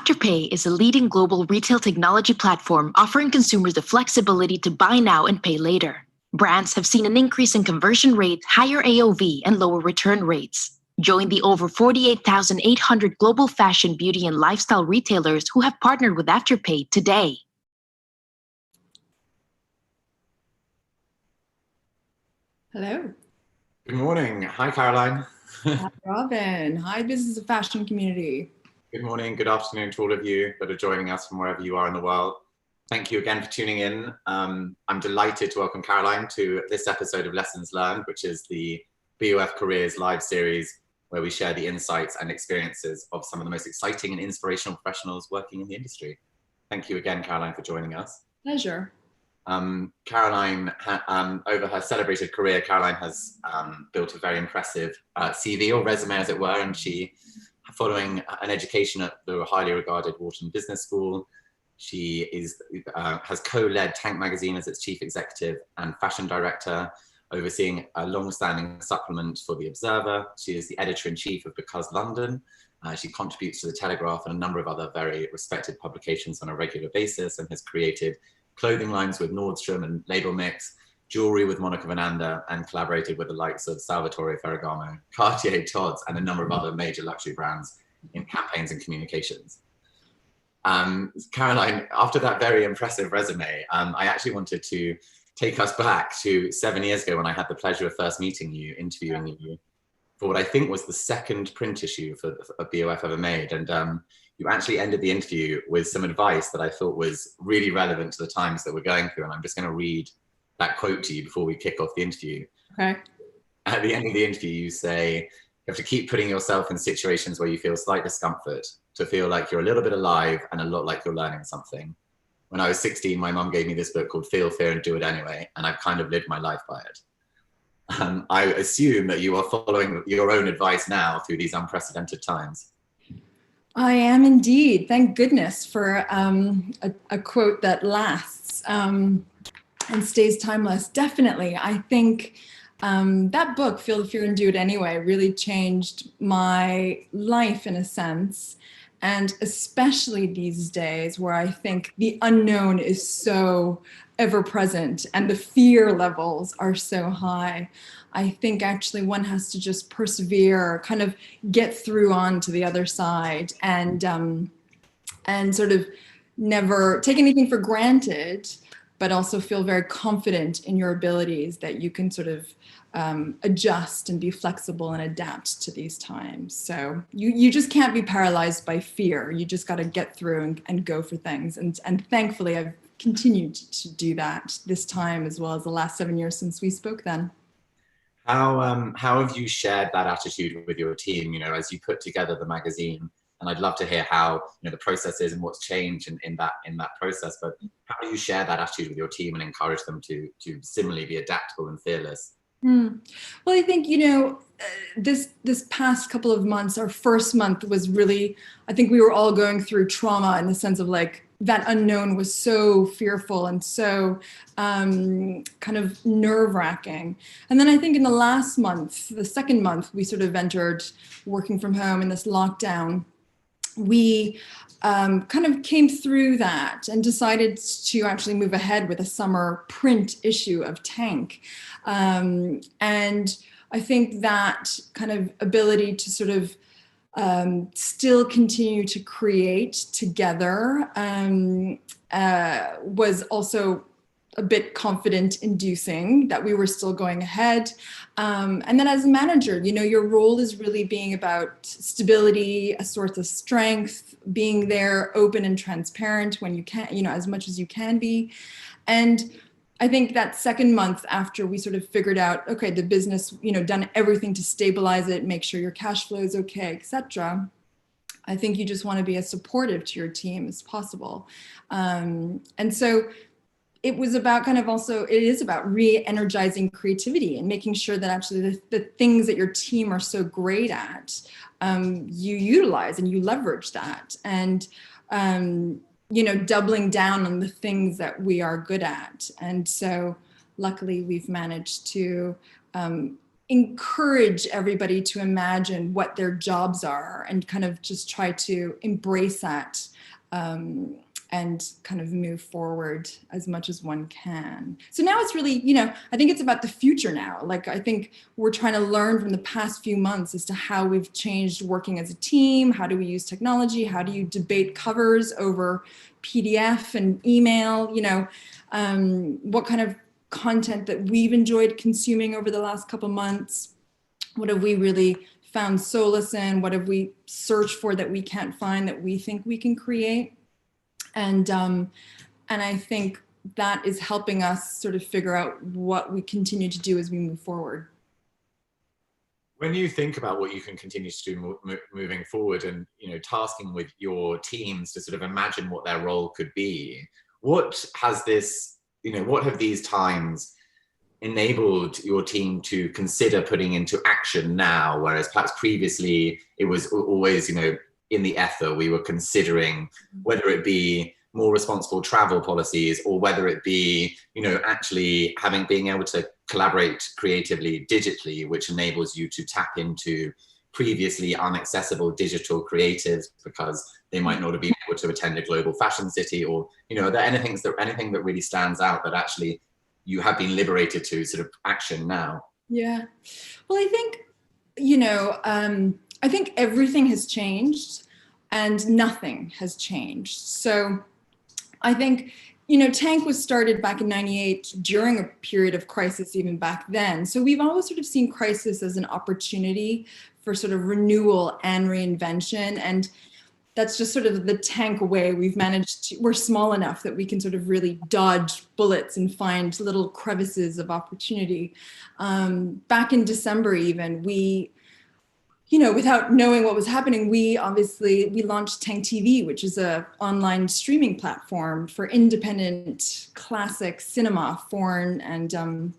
Afterpay is a leading global retail technology platform offering consumers the flexibility to buy now and pay later. Brands have seen an increase in conversion rate, higher AOV, and lower return rates. Join the over 48,800 global fashion, beauty, and lifestyle retailers who have partnered with Afterpay today. Hello. Good morning. Hi, Caroline. Hi, Robin. Hi, Business of Fashion community. Good morning, good afternoon to all of you that are joining us from wherever you are in the world. Thank you again for tuning in. I'm delighted to welcome Caroline to this episode of Lessons Learned, which is the BoF Careers live series, where we share the insights and experiences of some of the most exciting and inspirational professionals working in the industry. Thank you again, Caroline, for joining us. Pleasure. Caroline, over her celebrated career, Caroline has built a very impressive CV, or resume as it were, and she, following an education at the highly regarded Wharton Business School, she has co-led Tank Magazine as its chief executive and fashion director, overseeing a long-standing supplement for The Observer. She is the editor-in-chief of Because London. She contributes to The Telegraph and a number of other very respected publications on a regular basis, and has created clothing lines with Nordstrom and Label Mix, jewelry with Monica Vinander, and collaborated with the likes of Salvatore Ferragamo, Cartier, Tod's, and a number of other major luxury brands in campaigns and communications. Caroline, after that very impressive resume, I actually wanted to take us back to 7 years ago when I had the pleasure of first meeting you, interviewing you for what I think was the second print issue for a BoF ever made. And you actually ended the interview with some advice that I thought was really relevant to the times that we're going through. And I'm just going to read that quote to you before we kick off the interview. Okay. At the end of the interview, you say, you have to keep putting yourself in situations where you feel slight discomfort, to feel like you're a little bit alive and a lot like you're learning something. When I was 16, my mum gave me this book called Feel, Fear, and Do It Anyway, and I've kind of lived my life by it. I assume that you are following your own advice now through these unprecedented times. I am indeed. Thank goodness for a quote that lasts and stays timeless. Definitely. I think that book, Feel, Fear, and Do It Anyway, really changed my life in a sense. And especially these days where I think the unknown is so ever present and the fear levels are so high. I think actually one has to just persevere, kind of get through on to the other side, and sort of never take anything for granted, but also feel very confident in your abilities that you can sort of adjust and be flexible and adapt to these times. So you just can't be paralyzed by fear. You just got to get through and go for things. And thankfully, I've continued to do that this time, as well as the last 7 years since we spoke then. How have you shared that attitude with your team, as you put together the magazine? And I'd love to hear how the process is and what's changed in that process. But how do you share that attitude with your team and encourage them to similarly be adaptable and fearless? Well, I think, this past couple of months, our first month was really, I think we were all going through trauma in the sense of like that unknown was so fearful and so kind of nerve-wracking. And then I think in the last month, the second month, we sort of entered working from home in this lockdown. We kind of came through that and decided to actually move ahead with a summer print issue of Tank. And I think that kind of ability to sort of still continue to create together was also a bit confident inducing that we were still going ahead. And then as a manager, your role is really being about stability, a source of strength, being there open and transparent when you can, as much as you can be. And I think that second month after we sort of figured out, okay, the business, done everything to stabilize it, make sure your cash flow is okay, etc. I think you just want to be as supportive to your team as possible. And so it was about it is about re-energizing creativity and making sure that actually the things that your team are so great at, you utilize and you leverage that. And, doubling down on the things that we are good at. And so luckily we've managed to encourage everybody to imagine what their jobs are and kind of just try to embrace that and kind of move forward as much as one can. So now it's really, I think it's about the future now. Like, I think we're trying to learn from the past few months as to how we've changed working as a team. How do we use technology? How do you debate covers over PDF and email? What kind of content that we've enjoyed consuming over the last couple months? What have we really found solace in? What have we searched for that we can't find that we think we can create? And I think that is helping us sort of figure out what we continue to do as we move forward. When you think about what you can continue to do moving forward, and tasking with your teams to sort of imagine what their role could be, what have these times enabled your team to consider putting into action now, whereas perhaps previously it was always in the ether? We were considering whether it be more responsible travel policies, or whether it be, actually being able to collaborate creatively digitally, which enables you to tap into previously inaccessible digital creatives because they might not have been able to attend a global fashion city, or, are there anything that really stands out that actually you have been liberated to sort of action now? Yeah. Well, I think, I think everything has changed and nothing has changed. So I think, Tank was started back in '98 during a period of crisis even back then. So we've always sort of seen crisis as an opportunity for sort of renewal and reinvention. And that's just sort of the Tank way. We're small enough that we can sort of really dodge bullets and find little crevices of opportunity. Back in December even, we, without knowing what was happening, we launched Tank TV, which is a online streaming platform for independent classic cinema, foreign and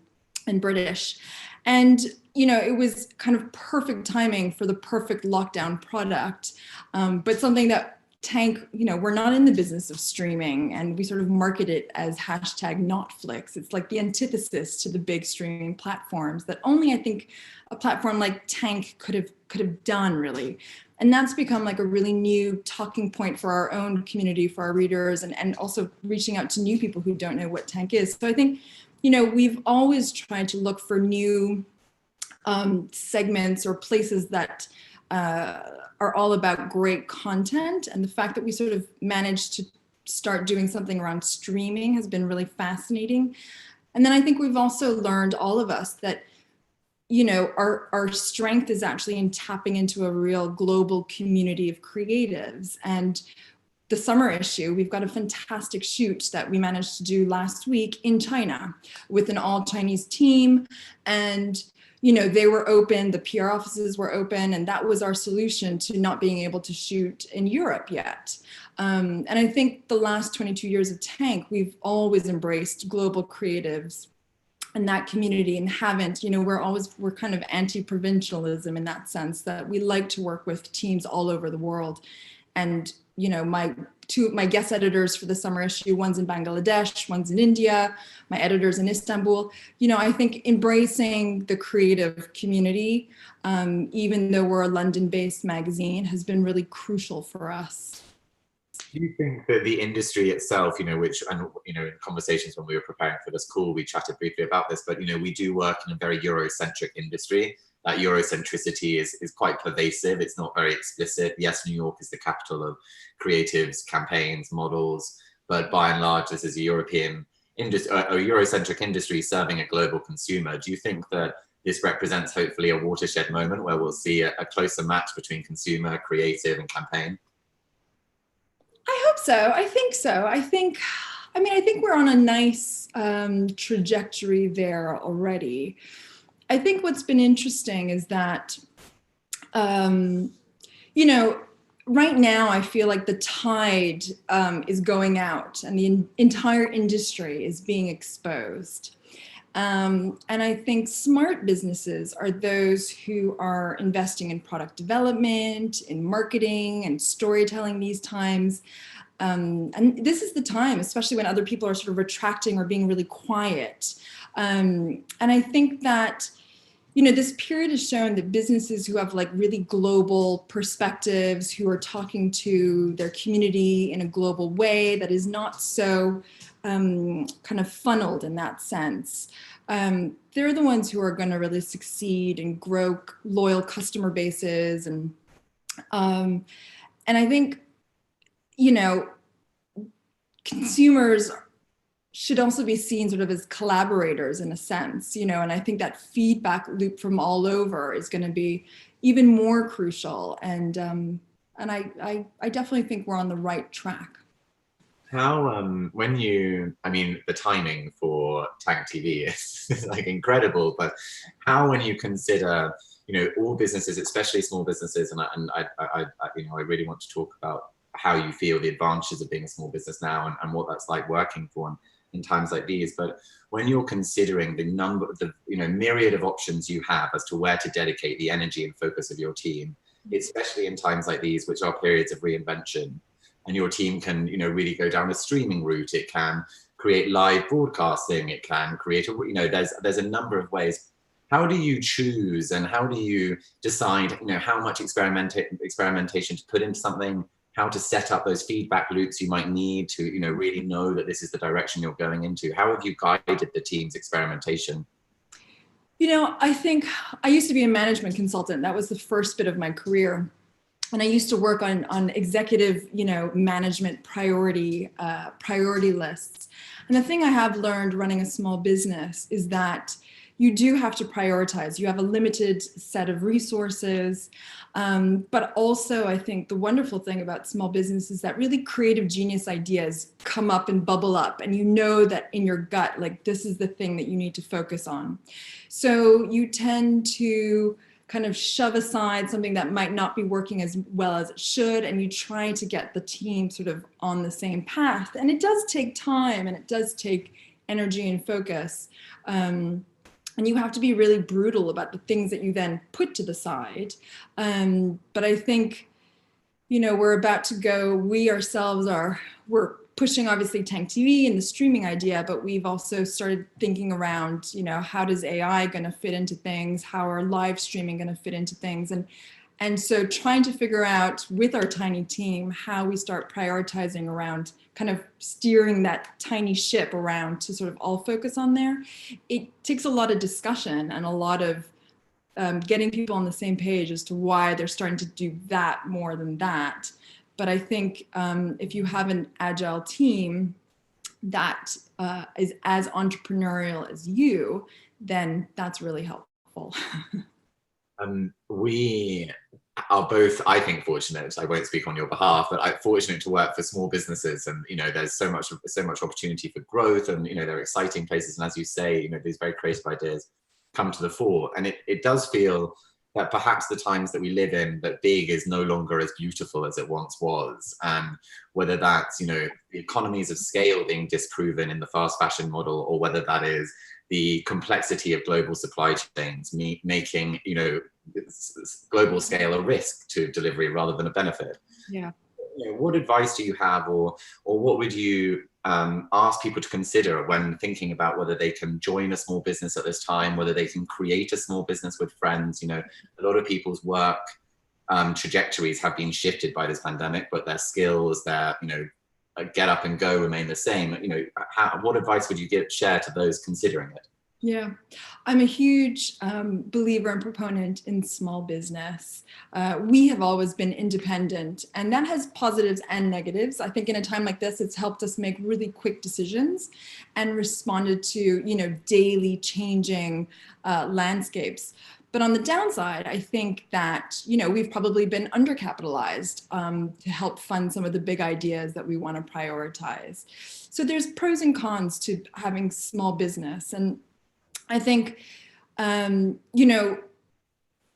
British. And, it was kind of perfect timing for the perfect lockdown product, but something that Tank, we're not in the business of streaming, and we sort of market it as #NotFlix. It's like the antithesis to the big streaming platforms that only I think a platform like Tank could have done, really. And that's become like a really new talking point for our own community, for our readers, and also reaching out to new people who don't know what Tank is. So I think, we've always tried to look for new segments or places that are all about great content. And the fact that we sort of managed to start doing something around streaming has been really fascinating. And then I think we've also learned, all of us, that our strength is actually in tapping into a real global community of creatives. And the summer issue, we've got a fantastic shoot that we managed to do last week in China with an all Chinese team. And they were open, the PR offices were open, and that was our solution to not being able to shoot in Europe yet. And I think the last 22 years of Tank, we've always embraced global creatives and that community, and haven't, we're kind of anti-provincialism in that sense, that we like to work with teams all over the world. And two of my guest editors for the summer issue, one's in Bangladesh, one's in India, my editor's in Istanbul. I think embracing the creative community, even though we're a London-based magazine, has been really crucial for us. Do you think that the industry itself, in conversations when we were preparing for this call, we chatted briefly about this, but, we do work in a very Eurocentric industry. That Eurocentricity is quite pervasive. It's not very explicit. Yes, New York is the capital of creatives, campaigns, models, but by and large, this is a Eurocentric industry serving a global consumer. Do you think that this represents hopefully a watershed moment where we'll see a closer match between consumer, creative, and campaign? I hope so. I think so. I think we're on a nice trajectory there already. I think what's been interesting is that, right now I feel like the tide is going out and the entire industry is being exposed. And I think smart businesses are those who are investing in product development, in marketing and storytelling these times. And this is the time, especially when other people are sort of retracting or being really quiet. And I think that, this period has shown that businesses who have like really global perspectives, who are talking to their community in a global way that is not so kind of funneled in that sense, they're the ones who are going to really succeed and grow loyal customer bases. And I think, consumers should also be seen sort of as collaborators in a sense, and I think that feedback loop from all over is going to be even more crucial. And I definitely think we're on the right track. How, the timing for Tank TV is like incredible, but how, when you consider, all businesses, especially small businesses, and I really want to talk about how you feel the advantages of being a small business now and what that's like working for them in times like these. But when you're considering the myriad of options you have as to where to dedicate the energy and focus of your team, especially in times like these, which are periods of reinvention, and your team can, really go down a streaming route, it can create live broadcasting, it can create there's a number of ways. How do you choose, and how do you decide, how much experimentation to put into something, how to set up those feedback loops you might need to, really know that this is the direction you're going into? How have you guided the team's experimentation? I think I used to be a management consultant. That was the first bit of my career. And I used to work on executive, management priority lists. And the thing I have learned running a small business is that you do have to prioritize. You have a limited set of resources. But also, I think the wonderful thing about small business is that really creative genius ideas come up and bubble up. And you know that in your gut, like, this is the thing that you need to focus on. So you tend to kind of shove aside something that might not be working as well as it should, and you try to get the team sort of on the same path. And it does take time, and it does take energy and focus. And you have to be really brutal about the things that you then put to the side. But I think, we're about to go, we ourselves we're pushing obviously Tank TV and the streaming idea, but we've also started thinking around, how does AI going to fit into things? How are live streaming going to fit into things? And so trying to figure out with our tiny team how we start prioritizing around kind of steering that tiny ship around to sort of all focus on there. It takes a lot of discussion and a lot of getting people on the same page as to why they're starting to do that more than that. But I think if you have an agile team that is as entrepreneurial as you, then that's really helpful. We are both, I think, fortunate. I won't speak on your behalf, but I'm fortunate to work for small businesses, and there's so much opportunity for growth, and they're exciting places. And as you say, these very creative ideas come to the fore, and it does feel that perhaps the times that we live in, that big is no longer as beautiful as it once was. And whether that's, the economies of scale being disproven in the fast fashion model, or whether that is the complexity of global supply chains making, global scale a risk to delivery rather than a benefit. Yeah. What advice do you have, or what would you ask people to consider when thinking about whether they can join a small business at this time, whether they can create a small business with friends? A lot of people's work trajectories have been shifted by this pandemic, but their skills, their get up and go remain the same. What advice would you share to those considering it? Yeah, I'm a huge believer and proponent in small business. We have always been independent, and that has positives and negatives. I think in a time like this, it's helped us make really quick decisions and responded to, daily changing landscapes. But on the downside, I think that, we've probably been undercapitalized to help fund some of the big ideas that we want to prioritize. So there's pros and cons to having small business. And I think,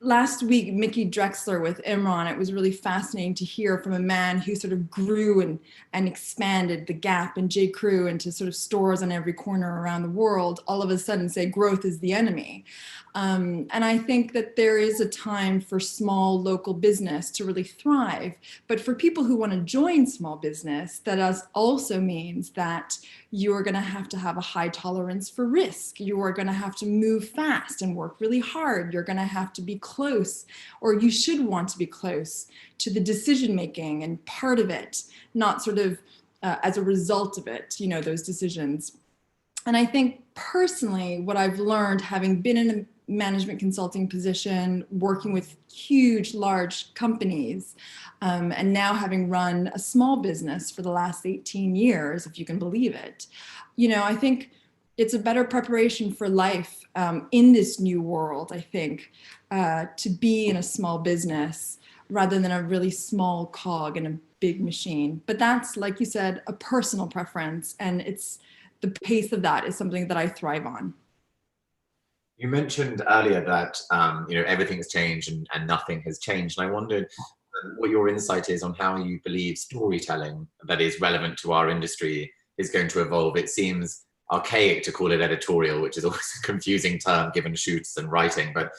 last week, Mickey Drexler with Imran, it was really fascinating to hear from a man who sort of grew and expanded the Gap and J. Crew into sort of stores on every corner around the world, all of a sudden say growth is the enemy. And I think that there is a time for small local business to really thrive. But for people who want to join small business, that also means that you're going to have a high tolerance for risk. You are going to have to move fast and work really hard. You're going to have to be close, or you should want to be close to the decision making and part of it, not sort of as a result of it, those decisions. And I think personally, what I've learned, having been in a management consulting position, working with huge, large companies, and now having run a small business for the last 18 years, if you can believe it, I think it's a better preparation for life in this new world, I think, to be in a small business rather than a really small cog in a big machine. But that's, like you said, a personal preference, and the pace of that is something that I thrive on. You mentioned earlier that everything has changed and nothing has changed. And I wondered what your insight is on how you believe storytelling that is relevant to our industry is going to evolve. It seems archaic to call it editorial, which is always a confusing term given shoots and writing. But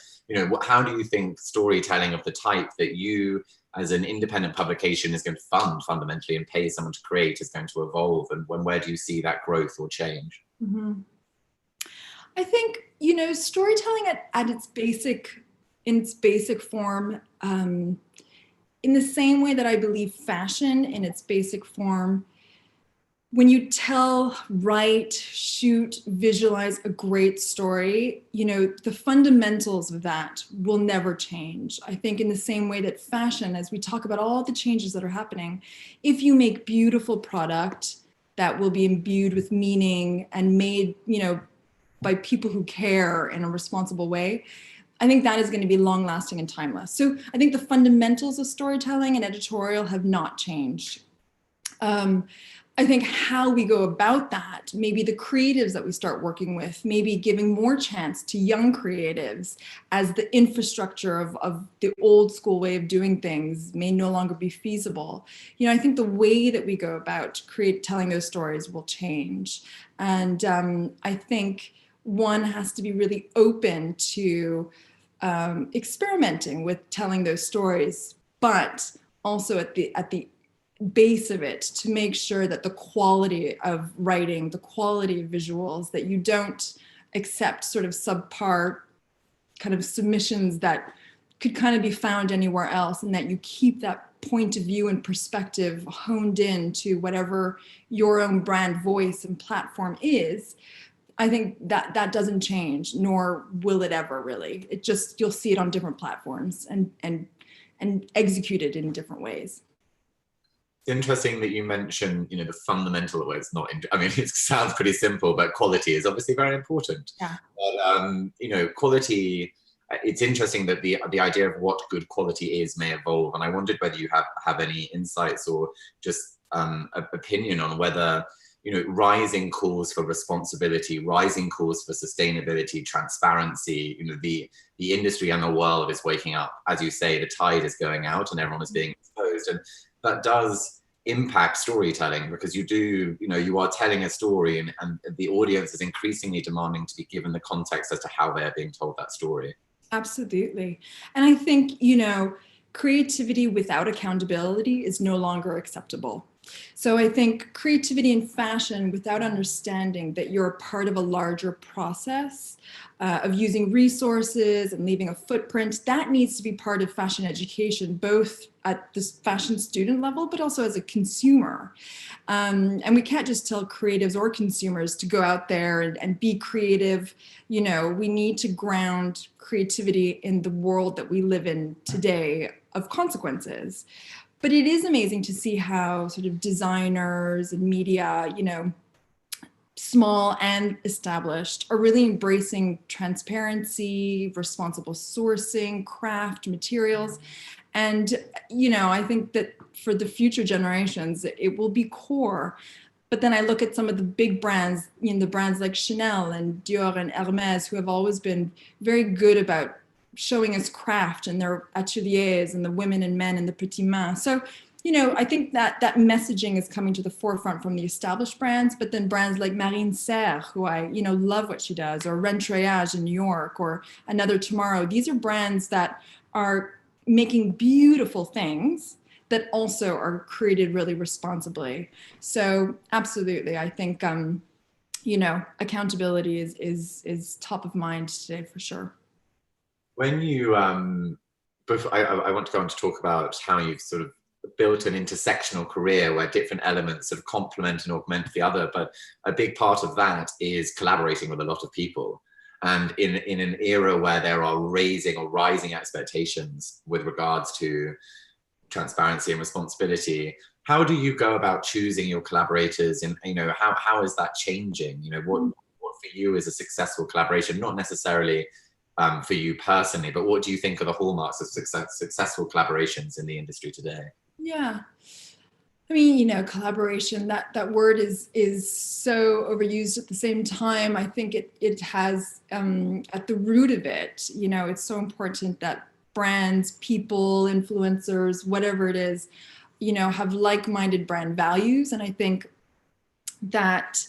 how do you think storytelling of the type that you as an independent publication is going to fund fundamentally and pay someone to create is going to evolve? And where do you see that growth or change? Mm-hmm. I think, storytelling at its basic form, in the same way that I believe fashion in its basic form, when you tell, write, shoot, visualize a great story, the fundamentals of that will never change. I think in the same way that fashion, as we talk about all the changes that are happening, if you make beautiful product that will be imbued with meaning and made, by people who care in a responsible way, I think that is going to be long lasting and timeless. So I think the fundamentals of storytelling and editorial have not changed. I think how we go about that, maybe the creatives that we start working with, maybe giving more chance to young creatives as the infrastructure of the old school way of doing things may no longer be feasible. I think the way that we go about telling those stories will change. And I think one has to be really open to experimenting with telling those stories, but also at the base of it to make sure that the quality of writing, the quality of visuals, that you don't accept sort of subpar kind of submissions that could kind of be found anywhere else, and that you keep that point of view and perspective honed in to whatever your own brand voice and platform is. I think that doesn't change, nor will it ever really. It just, you'll see it on different platforms and executed in different ways. It's interesting that you mentioned, the fundamental way. It's not. It sounds pretty simple, but quality is obviously very important. Yeah. But quality. It's interesting that the idea of what good quality is may evolve, and I wondered whether you have any insights or just opinion on whether rising calls for responsibility, rising calls for sustainability, transparency. The industry and the world is waking up. As you say, the tide is going out, and everyone is being exposed, and that does impact storytelling, because you are telling a story, and the audience is increasingly demanding to be given the context as to how they're being told that story. Absolutely. And I think, creativity without accountability is no longer acceptable. So I think creativity in fashion without understanding that you're a part of a larger process of using resources and leaving a footprint, that needs to be part of fashion education, both at this fashion student level, but also as a consumer. And we can't just tell creatives or consumers to go out there and be creative. We need to ground creativity in the world that we live in today of consequences. But it is amazing to see how sort of designers and media, small and established, are really embracing transparency, responsible sourcing, craft, materials. And, I think that for the future generations, it will be core. But then I look at some of the big brands, the brands like Chanel and Dior and Hermes, who have always been very good about showing us craft and their ateliers and the women and men and the petit main. So I think that messaging is coming to the forefront from the established brands, but then brands like Marine Serre, who I, love what she does, or Rentreage in New York, or Another Tomorrow. These are brands that are making beautiful things that also are created really responsibly. So absolutely, I think, accountability is top of mind today for sure. When you, before, I want to go on to talk about how you've sort of built an intersectional career where different elements sort of complement and augment the other, but a big part of that is collaborating with a lot of people. And in an era where there are rising expectations with regards to transparency and responsibility, how do you go about choosing your collaborators, and how is that changing? What for you is a successful collaboration? Not necessarily for you personally, but what do you think are the hallmarks of successful collaborations in the industry today? Yeah. I mean, collaboration, that word is so overused. At the same time, I think it has, at the root of it, it's so important that brands, people, influencers, whatever it is, have like-minded brand values. And I think that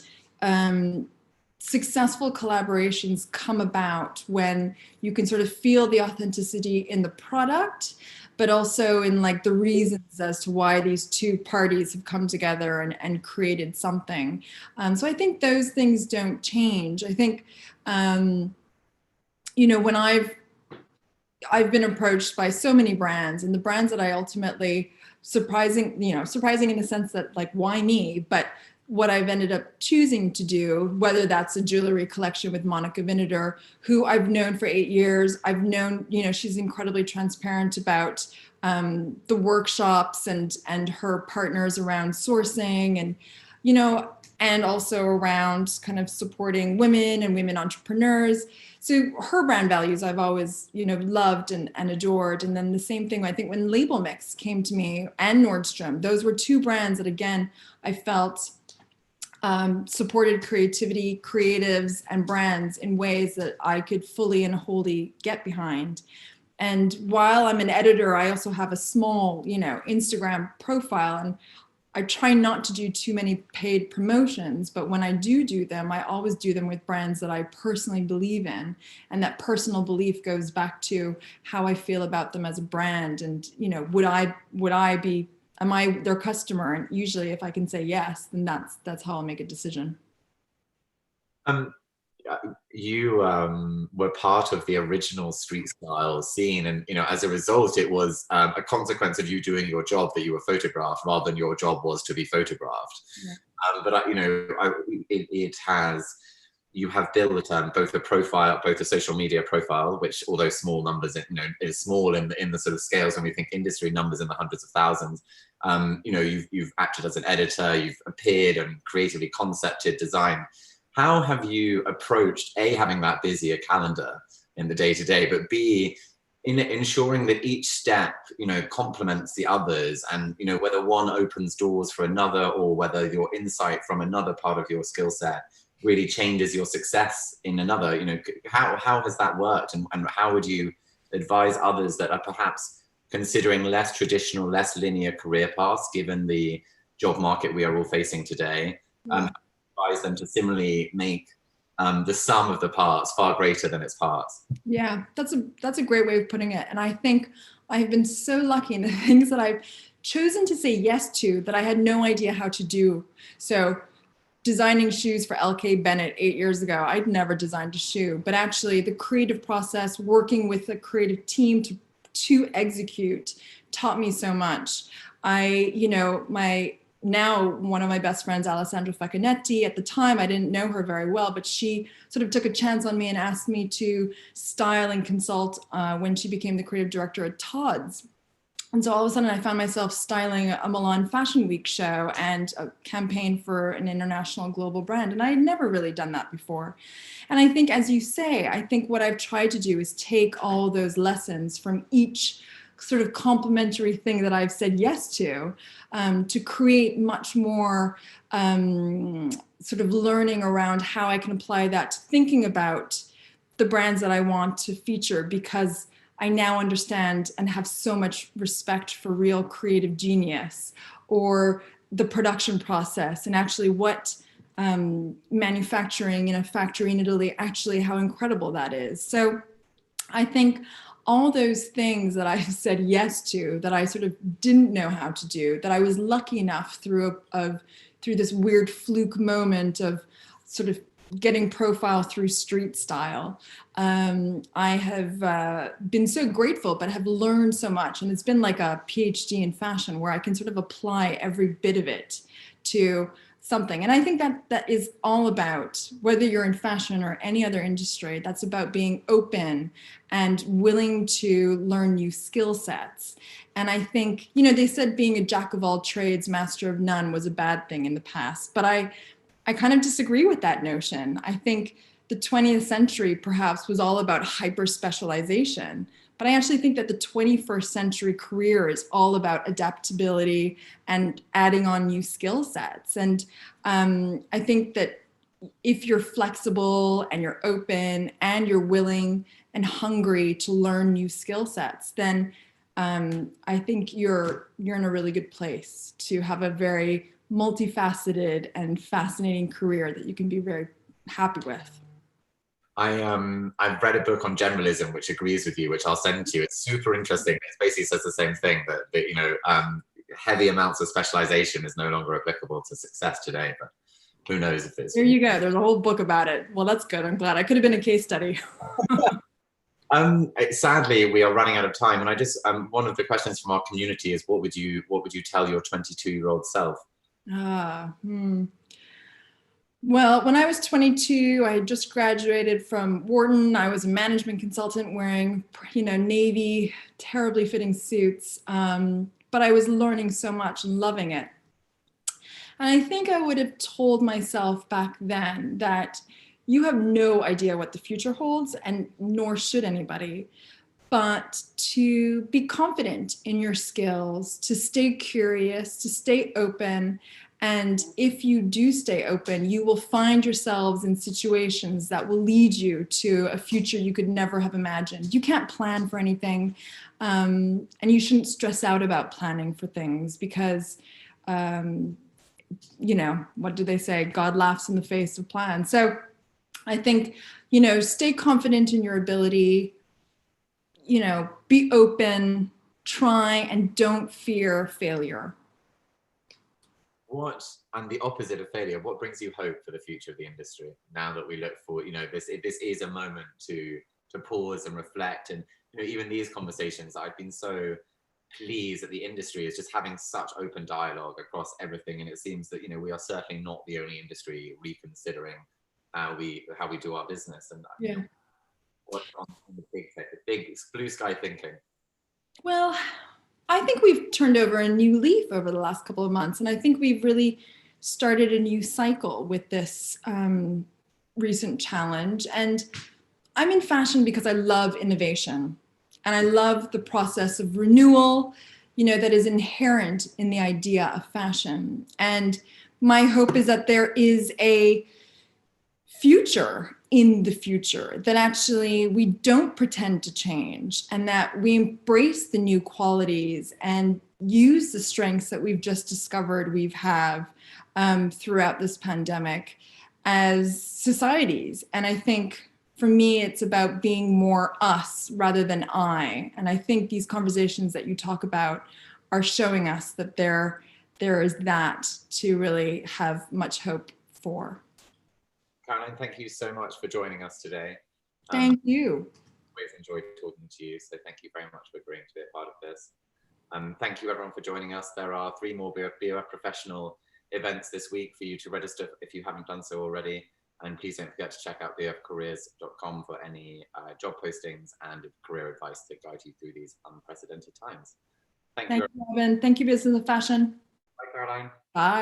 successful collaborations come about when you can sort of feel the authenticity in the product, but also in like the reasons as to why these two parties have come together and created something. So I think those things don't change. I think, when I've been approached by so many brands, and the brands that I ultimately, surprising in the sense that, like, why me? But what I've ended up choosing to do, whether that's a jewelry collection with Monica Vinader, who I've known for 8 years. I've known, she's incredibly transparent about the workshops and her partners around sourcing, and, and also around kind of supporting women and women entrepreneurs. So her brand values I've always, loved and adored. And then the same thing, I think, when Label Mix came to me, and Nordstrom, those were two brands that, again, I felt supported creativity, creatives, and brands in ways that I could fully and wholly get behind. And while I'm an editor, I also have a small, Instagram profile, and I try not to do too many paid promotions, but when I do them, I always do them with brands that I personally believe in. And that personal belief goes back to how I feel about them as a brand. And, am I their customer? And usually if I can say yes, then that's how I'll make a decision. You were part of the original street style scene, and as a result, it was a consequence of you doing your job that you were photographed, rather than your job was to be photographed. Yeah. But you have built both a profile, both a social media profile, which, although small numbers, is small in the sort of scales when we think industry numbers in the hundreds of thousands. You've acted as an editor, you've appeared and creatively concepted, designed. How have you approached A, having that busy a calendar in the day-to-day, but B, in ensuring that each step, complements the others, and, whether one opens doors for another, or whether your insight from another part of your skill set really changes your success in another? How has that worked, and how would you advise others that are perhaps considering less traditional, less linear career paths, given the job market we are all facing today? Advise them to similarly make the sum of the parts far greater than its parts? Yeah, that's a great way of putting it. And I think I've been so lucky in the things that I've chosen to say yes to that I had no idea how to do. So designing shoes for LK Bennett 8 years ago, I'd never designed a shoe, but actually the creative process, working with a creative team to execute, taught me so much. Now one of my best friends, Alessandra Facchinetti, at the time I didn't know her very well, but she sort of took a chance on me and asked me to style and consult when she became the creative director at Tod's. And so all of a sudden I found myself styling a Milan Fashion Week show and a campaign for an international global brand. And I had never really done that before. And I think, as you say, I think what I've tried to do is take all those lessons from each sort of complementary thing that I've said yes to create much more sort of learning around how I can apply that to thinking about the brands that I want to feature, because I now understand and have so much respect for real creative genius, or the production process, and actually what manufacturing in a factory in Italy, actually how incredible that is. So I think all those things that I said yes to, that I sort of didn't know how to do, that I was lucky enough through this weird fluke moment of sort of getting profile through street style. I have been so grateful, but have learned so much. And it's been like a PhD in fashion, where I can sort of apply every bit of it to something. And I think that is all about, whether you're in fashion or any other industry, that's about being open and willing to learn new skill sets. And I think, they said being a jack of all trades, master of none was a bad thing in the past, but I kind of disagree with that notion. I think the 20th century perhaps was all about hyper specialization, but I actually think that the 21st century career is all about adaptability and adding on new skill sets. And I think that if you're flexible and you're open and you're willing and hungry to learn new skill sets, then I think you're in a really good place to have a very multifaceted and fascinating career that you can be very happy with. I've read a book on generalism which agrees with you, which I'll send to you. It's super interesting. It basically says the same thing, that heavy amounts of specialization is no longer applicable to success today. But who knows if it's. There you go. There's a whole book about it. Well, that's good. I'm glad. I could have been a case study. Sadly, we are running out of time, and I just one of the questions from our community is, what would you tell your 22-year-old self? Well, when I was 22, I had just graduated from Wharton. I was a management consultant wearing, navy, terribly fitting suits. But I was learning so much and loving it. And I think I would have told myself back then that you have no idea what the future holds, and nor should anybody, but to be confident in your skills, to stay curious, to stay open. And if you do stay open, you will find yourselves in situations that will lead you to a future you could never have imagined. You can't plan for anything, and you shouldn't stress out about planning for things, because, what do they say? God laughs in the face of plans. So I think, stay confident in your ability, be open, try, and don't fear failure. What, and the opposite of failure, what brings you hope for the future of the industry now that we look forward? This is a moment to pause and reflect, and even these conversations, I've been so pleased that the industry is just having such open dialogue across everything, and it seems that we are certainly not the only industry reconsidering how we do our business. And what on the big blue sky thinking? Well, I think we've turned over a new leaf over the last couple of months. And I think we've really started a new cycle with this recent challenge. And I'm in fashion because I love innovation. And I love the process of renewal, that is inherent in the idea of fashion. And my hope is that there is a future in the future, that actually we don't pretend to change, and that we embrace the new qualities and use the strengths that we've just discovered we have throughout this pandemic as societies. And I think for me, it's about being more us rather than I. And I think these conversations that you talk about are showing us that there is that to really have much hope for. Caroline, thank you so much for joining us today. Thank you. Always enjoyed talking to you, so thank you very much for agreeing to be a part of this. Thank you everyone for joining us. There are 3 more BoF professional events this week for you to register if you haven't done so already. And please don't forget to check out bofcareers.com for any job postings and career advice to guide you through these unprecedented times. Thank you, Robin. Thank you, Business of Fashion. Bye, Caroline. Bye.